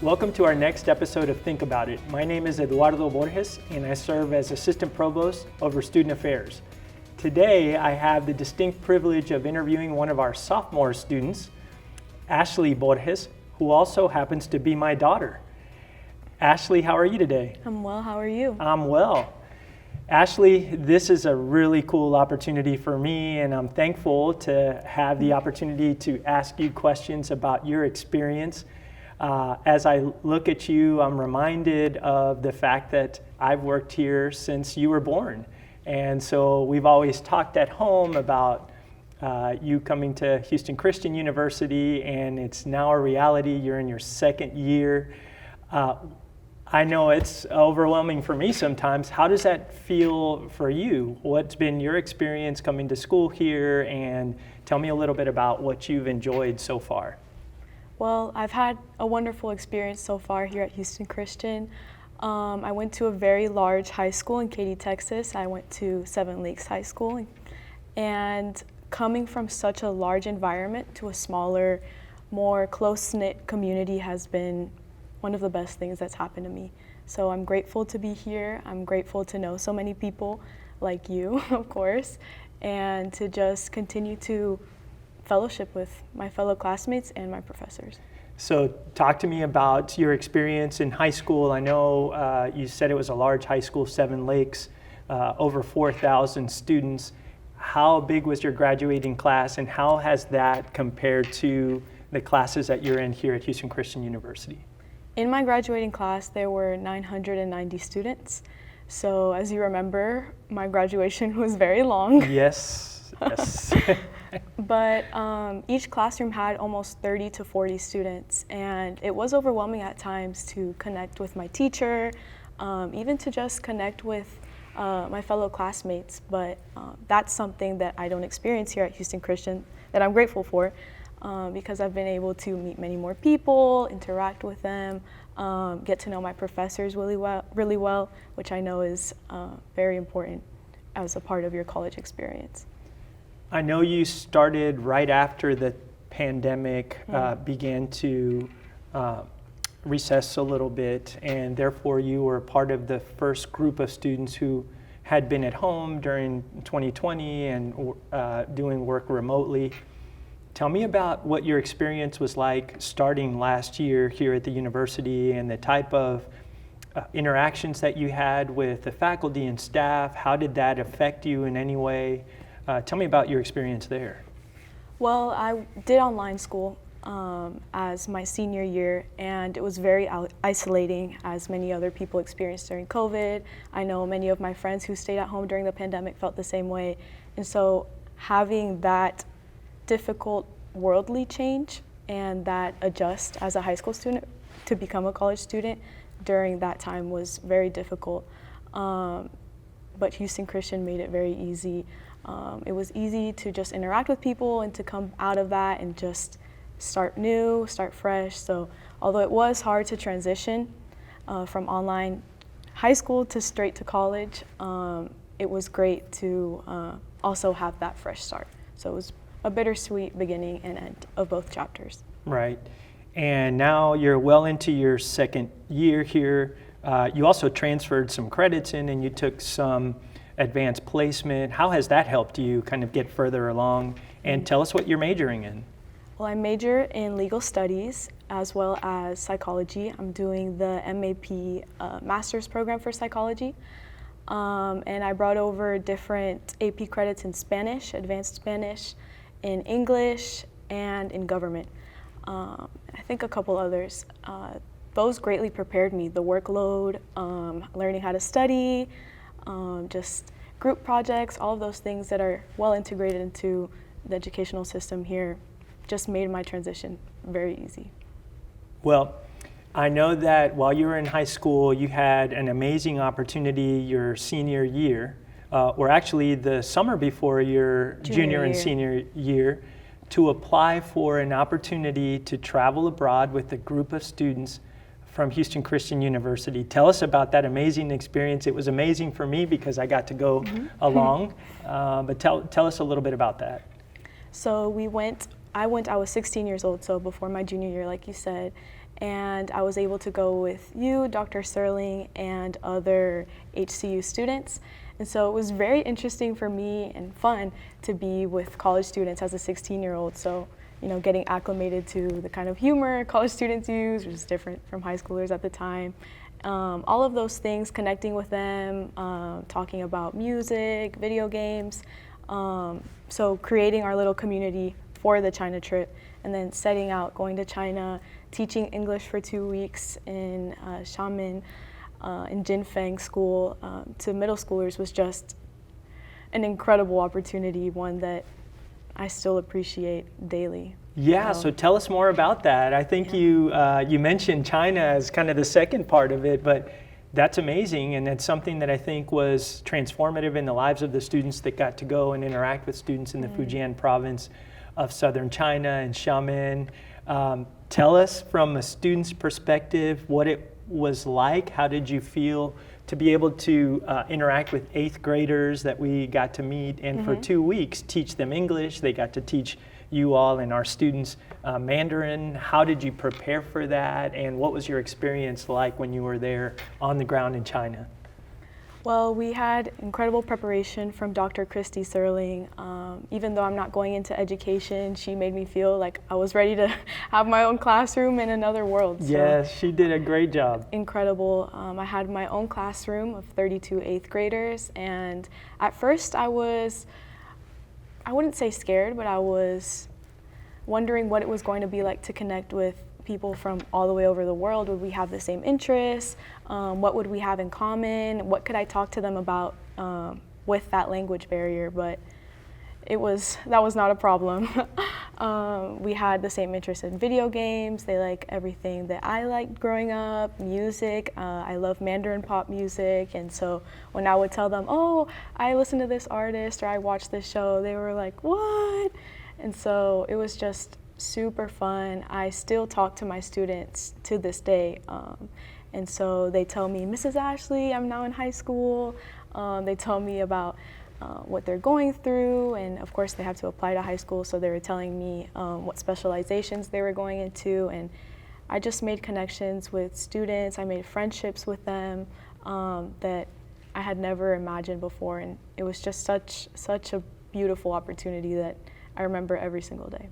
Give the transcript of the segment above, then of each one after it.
Welcome to our next episode of Think About It. My name is Eduardo Borges, and I serve as Assistant Provost over Student Affairs. Today, I have the distinct privilege of interviewing one of our sophomore students, Ashley Borges, who also happens to be my daughter. Ashley, how are you today? I'm well, how are you? I'm well. Ashley, this is a really cool opportunity for me, and I'm thankful to have the opportunity to ask you questions about your experience. As I look at you, I'm reminded of the fact that I've worked here since you were born. And so we've always talked at home about you coming to Houston Christian University, and it's now a reality. You're in your second year. I know it's overwhelming for me sometimes. How does that feel for you? What's been your experience coming to school here? And tell me a little bit about what you've enjoyed so far. Well, I've had a wonderful experience so far here at Houston Christian. I went to a very large high school in Katy, Texas. I went to Seven Lakes High School. And coming from such a large environment to a smaller, more close-knit community has been one of the best things that's happened to me. So I'm grateful to be here. I'm grateful to know so many people like you, of course, and to just continue to fellowship with my fellow classmates and my professors. So talk to me about your experience in high school. I know you said it was a large high school, Seven Lakes, over 4,000 students. How big was your graduating class, and how has that compared to the classes that you're in here at Houston Christian University? In my graduating class, there were 990 students. So as you remember, my graduation was very long. Yes, yes. But each classroom had almost 30 to 40 students, and it was overwhelming at times to connect with my teacher, even to just connect with my fellow classmates. But that's something that I don't experience here at Houston Christian that I'm grateful for, because I've been able to meet many more people, interact with them, get to know my professors really well, which I know is very important as a part of your college experience. I know you started right after the pandemic began to recess a little bit, and therefore you were part of the first group of students who had been at home during 2020 and doing work remotely. Tell me about what your experience was like starting last year here at the university, and the type of interactions that you had with the faculty and staff. How did that affect you in any way? Tell me about your experience there. Well, I did online school as my senior year, and it was very isolating, as many other people experienced during COVID. I know many of my friends who stayed at home during the pandemic felt the same way. And so having that difficult worldly change and that adjust as a high school student to become a college student during that time was very difficult. But Houston Christian made it very easy. It was easy to just interact with people and to come out of that and just start new, start fresh. So although it was hard to transition from online high school to straight to college, it was great to also have that fresh start. So it was a bittersweet beginning and end of both chapters. Right. And now you're well into your second year here. You also transferred some credits in, and you took some advanced placement. How has that helped you kind of get further along? And tell us what you're majoring in. Well, I major in legal studies as well as psychology. I'm doing the MAP master's program for psychology. And I brought over different AP credits in Spanish, advanced Spanish, in English, and in government. I think a couple others. Those greatly prepared me. The workload, learning how to study, just group projects, all of those things that are well integrated into the educational system here just made my transition very easy. Well, I know that while you were in high school, you had an amazing opportunity your senior year, or actually the summer before your junior and senior year, to apply for an opportunity to travel abroad with a group of students from Houston Christian University. Tell us about that amazing experience. It was amazing for me because I got to go along, but tell us a little bit about that. So we went I was 16 years old, so before my junior year, like you said, and I was able to go with you, Dr. Sterling, and other HCU students. And so it was very interesting for me and fun to be with college students as a 16-year-old. So, getting acclimated to the kind of humor college students use, which is different from high schoolers at the time. All of those things, connecting with them, talking about music, video games. So creating our little community for the China trip, and then setting out, going to China, teaching English for 2 weeks in Xiamen, in Jinfeng school to middle schoolers was just an incredible opportunity, one that I still appreciate daily. Yeah, so tell us more about that. I think you mentioned China as kind of the second part of it, but that's amazing, and it's something that I think was transformative in the lives of the students that got to go and interact with students in the Fujian province of southern China and Xiamen. Tell us from a student's perspective what it was like. How did you feel to be able to interact with 8th graders that we got to meet and for 2 weeks teach them English? They got to teach you all and our students Mandarin. How did you prepare for that, and what was your experience like when you were there on the ground in China? Well, we had incredible preparation from Dr. Christy Serling. Even though I'm not going into education, she made me feel like I was ready to have my own classroom in another world. So yes, she did a great job. Incredible. I had my own classroom of 32 8th graders, and at first I wouldn't say scared, but I was wondering what it was going to be like to connect with people from all the way over the world. Would we have the same interests? What would we have in common? What could I talk to them about with that language barrier? But that was not a problem. We had the same interest in video games. They like everything that I liked growing up, music. I love Mandarin pop music, and so when I would tell them, oh, I listen to this artist or I watch this show, they were like, what? And so it was just super fun. I still talk to my students to this day. And so they tell me, Mrs. Ashley, I'm now in high school. They tell me about what they're going through, and of course they have to apply to high school, so they were telling me what specializations they were going into, and I just made connections with students. I made friendships with them that I had never imagined before, and it was just such a beautiful opportunity that I remember every single day.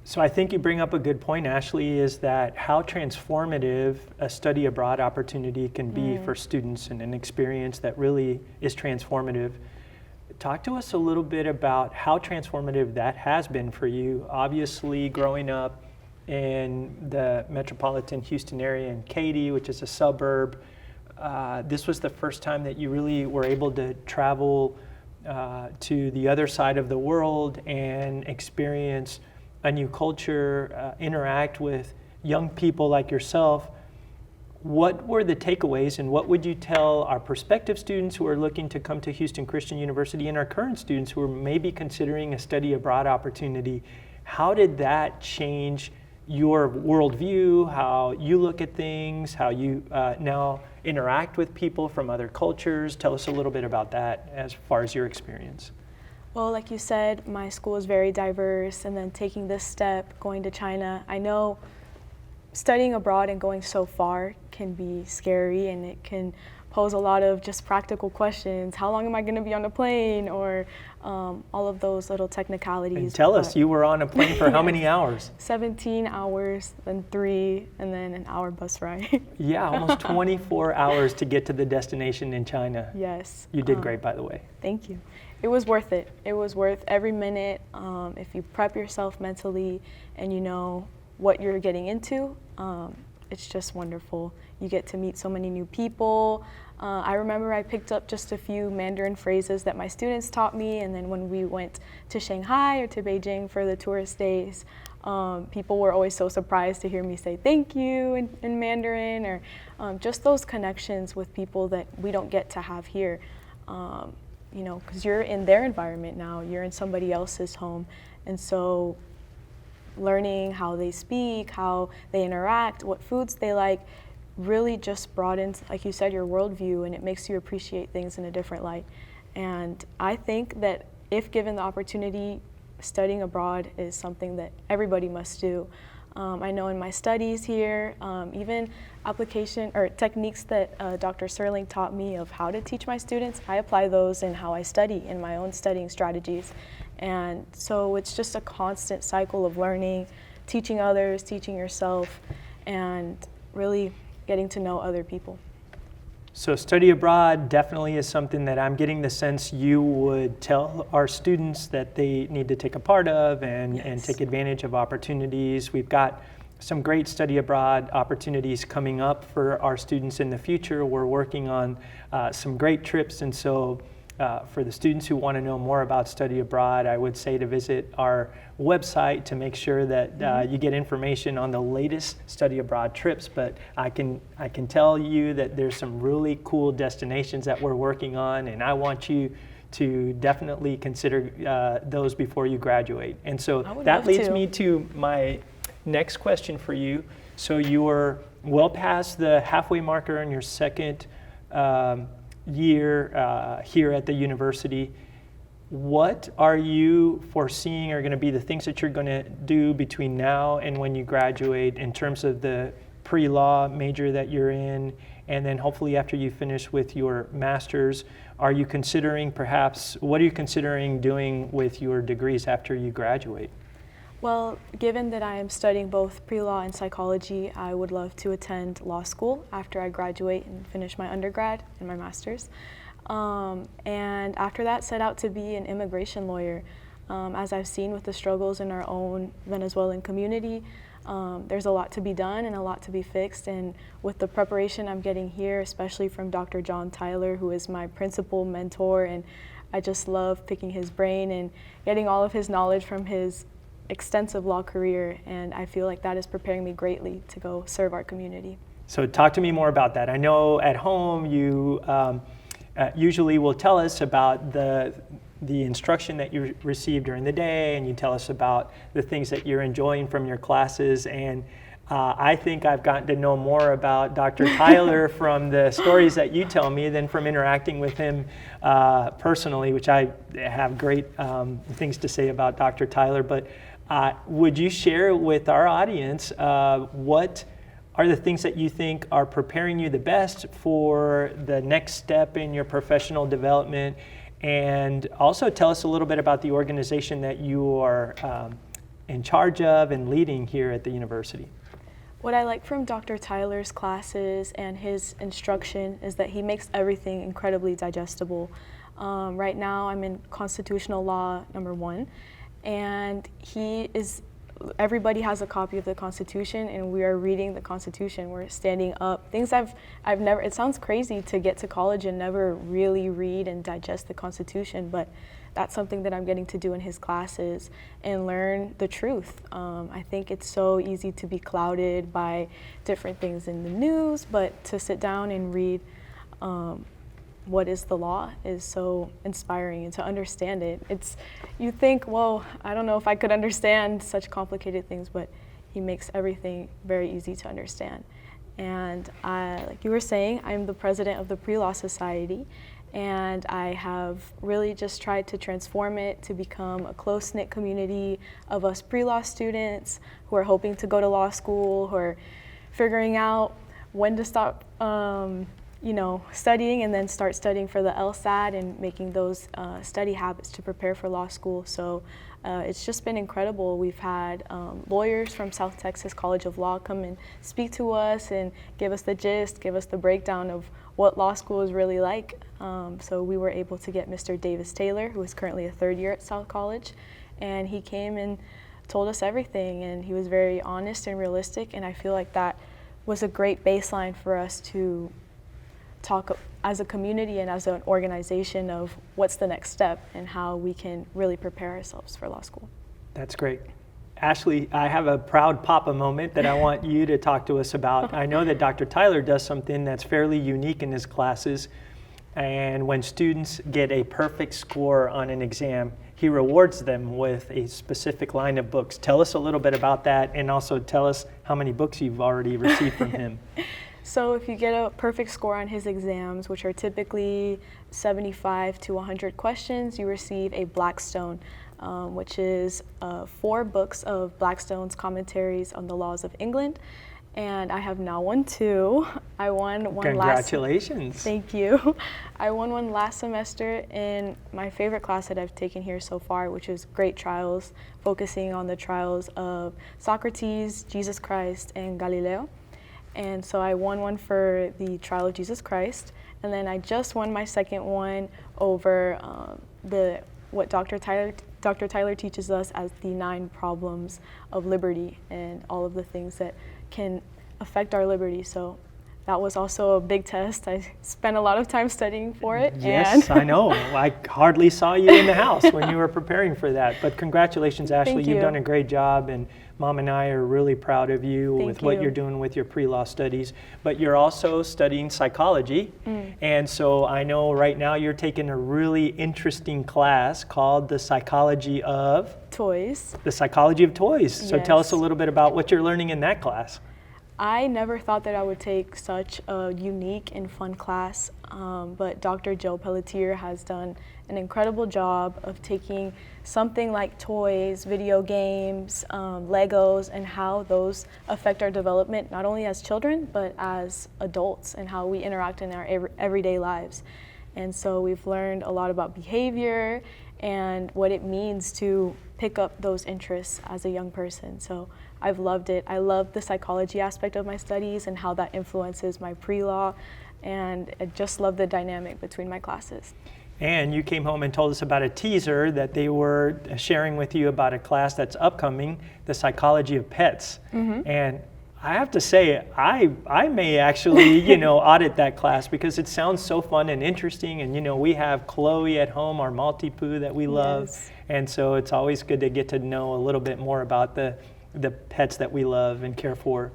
So I think you bring up a good point, Ashley, is that how transformative a study abroad opportunity can be for students, and an experience that really is transformative. Talk to us a little bit about how transformative that has been for you. Obviously, growing up in the metropolitan Houston area in Katy, which is a suburb, this was the first time that you really were able to travel to the other side of the world and experience a new culture, interact with young people like yourself. What were the takeaways, and what would you tell our prospective students who are looking to come to Houston Christian University, and our current students who are maybe considering a study abroad opportunity? How did that change your worldview, how you look at things, how you now interact with people from other cultures? Tell us a little bit about that as far as your experience. Well, like you said, my school is very diverse, and then taking this step, going to China, I know studying abroad and going so far can be scary, and it can pose a lot of just practical questions. How long am I going to be on a plane, or all of those little technicalities. And tell us, you were on a plane for how many hours? 17 hours, then 3, and then an hour bus ride. Yeah, almost 24 hours to get to the destination in China. Yes. You did great, by the way. Thank you. It was worth it. It was worth every minute. If you prep yourself mentally and you know what you're getting into, it's just wonderful. You get to meet so many new people. I remember I picked up just a few Mandarin phrases that my students taught me, and then when we went to Shanghai or to Beijing for the tourist days, people were always so surprised to hear me say thank you in Mandarin, or just those connections with people that we don't get to have here. You know, because you're in their environment now, you're in somebody else's home, and so learning how they speak, how they interact, what foods they like, really just broadens, like you said, your worldview, and it makes you appreciate things in a different light. And I think that if given the opportunity, studying abroad is something that everybody must do. I know in my studies here, even application or techniques that Dr. Serling taught me of how to teach my students, I apply those in how I study, in my own studying strategies. And so it's just a constant cycle of learning, teaching others, teaching yourself, and really getting to know other people. So study abroad definitely is something that I'm getting the sense you would tell our students that they need to take a part of and take advantage of opportunities. We've got some great study abroad opportunities coming up for our students in the future. We're working on some great trips, and so for the students who want to know more about study abroad, I would say to visit our website to make sure that you get information on the latest study abroad trips. But I can tell you that there's some really cool destinations that we're working on, and I want you to definitely consider those before you graduate. And so that leads me to my next question for you. So you are well past the halfway marker in your second year here at the university. What are you foreseeing are going to be the things that you're going to do between now and when you graduate in terms of the pre-law major that you're in, and then hopefully after you finish with your master's? Are you considering what are you considering doing with your degrees after you graduate? Well, given that I am studying both pre-law and psychology, I would love to attend law school after I graduate and finish my undergrad and my master's. And after that, set out to be an immigration lawyer. As I've seen with the struggles in our own Venezuelan community, there's a lot to be done and a lot to be fixed. And with the preparation I'm getting here, especially from Dr. John Tyler, who is my principal mentor, and I just love picking his brain and getting all of his knowledge from his extensive law career, and I feel like that is preparing me greatly to go serve our community. So talk to me more about that. I know at home you usually will tell us about the instruction that you receive during the day, and you tell us about the things that you're enjoying from your classes. And I think I've gotten to know more about Dr. Tyler from the stories that you tell me than from interacting with him personally, which I have great things to say about Dr. Tyler. But would you share with our audience what are the things that you think are preparing you the best for the next step in your professional development? And also tell us a little bit about the organization that you are in charge of and leading here at the university. What I like from Dr. Tyler's classes and his instruction is that he makes everything incredibly digestible. Right now I'm in constitutional law number 1, and everybody has a copy of the Constitution, and we are reading the Constitution. We're standing up. Things I've never, it sounds crazy to get to college and never really read and digest the Constitution, but that's something that I'm getting to do in his classes and learn the truth. I think it's so easy to be clouded by different things in the news, but to sit down and read what is the law is so inspiring, and to understand it. You think, whoa, I don't know if I could understand such complicated things, but he makes everything very easy to understand. And like you were saying, I'm the president of the Pre-Law Society, and I have really just tried to transform it to become a close-knit community of us pre-law students who are hoping to go to law school, who are figuring out when to stop studying and then start studying for the LSAT and making those study habits to prepare for law school. So it's just been incredible. We've had lawyers from South Texas College of Law come and speak to us and give us the gist, give us the breakdown of what law school is really like. So we were able to get Mr. Davis Taylor, who is currently a third year at South College, and he came and told us everything, and he was very honest and realistic, and I feel like that was a great baseline for us to talk as a community and as an organization of what's the next step and how we can really prepare ourselves for law school. That's great. Ashley, I have a proud papa moment that I want you to talk to us about. I know that Dr. Tyler does something that's fairly unique in his classes, and when students get a perfect score on an exam, he rewards them with a specific line of books. Tell us a little bit about that, and also tell us how many books you've already received from him. So if you get a perfect score on his exams, which are typically 75 to 100 questions, you receive a Blackstone which is 4 books of Blackstone's commentaries on the laws of England. And I have now won 2. I won one Congratulations. Thank you. I won one last semester in my favorite class that I've taken here so far, which is Great Trials, focusing on the trials of Socrates, Jesus Christ, and Galileo. And so I won one for the trial of Jesus Christ. And then I just won my second one over what Dr. Tyler teaches us as the 9 problems of liberty and all of the things that can affect our liberty. So that was also a big test. I spent a lot of time studying for it. Yes, I know. I hardly saw you in the house when you were preparing for that. But congratulations, Ashley. Thank you. You've done a great job, and Mom and I are really proud of you with what you. you're doing with your pre-law studies. But you're also studying psychology. And so I know right now you're taking a really interesting class called the Psychology of Toys. The Psychology of Toys. So tell us a little bit about what you're learning in that class. I never thought that I would take such a unique and fun class, but Dr. Joe Pelletier has done an incredible job of taking something like toys, video games, Legos, and how those affect our development, not only as children, but as adults, and how we interact in our everyday lives. And so we've learned a lot about behavior and what it means to pick up those interests as a young person. So I've loved it. I love the psychology aspect of my studies and how that influences my pre-law, and I just love the dynamic between my classes. And you came home and told us about a teaser that they were sharing with you about a class that's upcoming, the Psychology of Pets. And I have to say, I may actually, audit that class because it sounds so fun and interesting. And, we have Chloe at home, our Maltipoo that we love. Yes. And so it's always good to get to know a little bit more about the pets that we love and care for.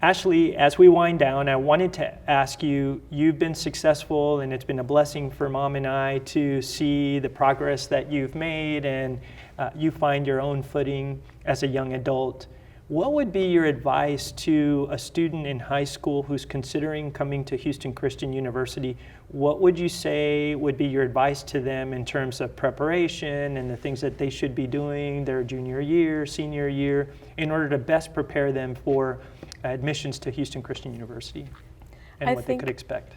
Ashley, as we wind down, I wanted to ask you, you've been successful and it's been a blessing for Mom and I to see the progress that you've made, and you find your own footing as a young adult. What would be your advice to a student in high school who's considering coming to Houston Christian University? What would you say would be your advice to them in terms of preparation and the things that they should be doing their junior year, senior year, in order to best prepare them for admissions to Houston Christian University and what they could expect?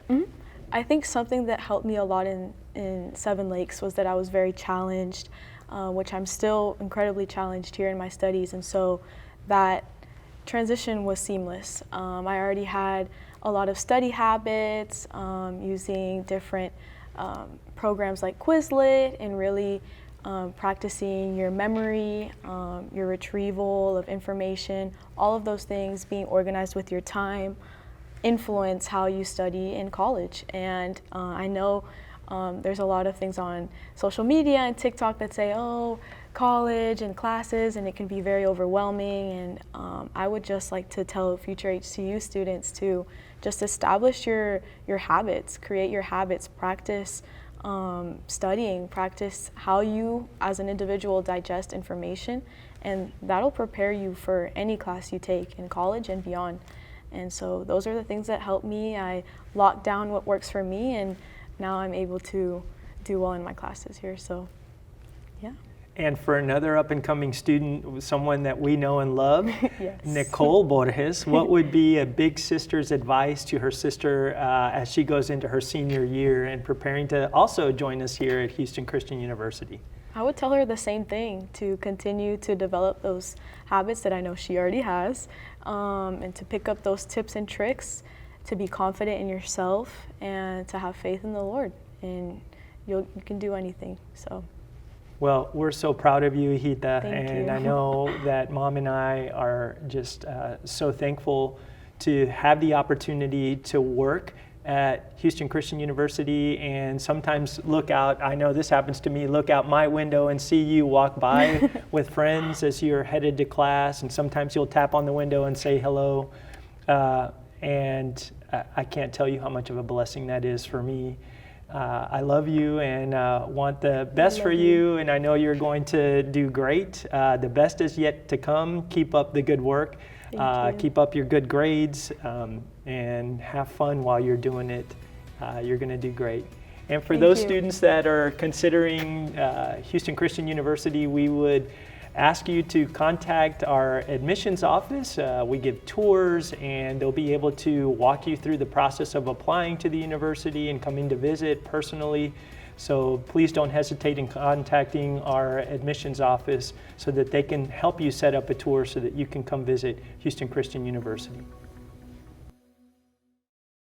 I think something that helped me a lot in Seven Lakes was that I was very challenged, which I'm still incredibly challenged here in my studies. And so that transition was seamless. I already had a lot of study habits, using different programs like Quizlet, and really practicing your memory, your retrieval of information, all of those things, being organized with your time, influence how you study in college. And I know there's a lot of things on social media and TikTok that say, oh, college and classes, and it can be very overwhelming. And I would just like to tell future HCU students to just establish your habits, create your habits, practice studying, practice how you as an individual digest information, and that'll prepare you for any class you take in college and beyond. And so those are the things that help me. I locked down what works for me, and now I'm able to do well in my classes here. So, yeah. And for another up-and-coming student, someone that we know and love, Yes. Nicole Borges, what would be a big sister's advice to her sister as she goes into her senior year and preparing to also join us here at Houston Christian University? I would tell her the same thing, to continue to develop those habits that I know she already has, and to pick up those tips and tricks, to be confident in yourself, and to have faith in the Lord, and you can do anything. So. Well, we're so proud of you, Hita, Thank and you. I know that Mom and I are just so thankful to have the opportunity to work at Houston Christian University and sometimes look out, I know this happens to me, look out my window and see you walk by with friends as you're headed to class, and sometimes you'll tap on the window and say hello, and I can't tell you how much of a blessing that is for me. I love you and want the best for you, and I know you're going to do great. The best is yet to come. Keep up the good work. Keep up your good grades, and have fun while you're doing it. You're going to do great. And for Thank those you. students that are considering Houston Christian University, we would ask you to contact our admissions office. We give tours, and they'll be able to walk you through the process of applying to the university and coming to visit personally. So please don't hesitate in contacting our admissions office so that they can help you set up a tour so that you can come visit Houston Christian University.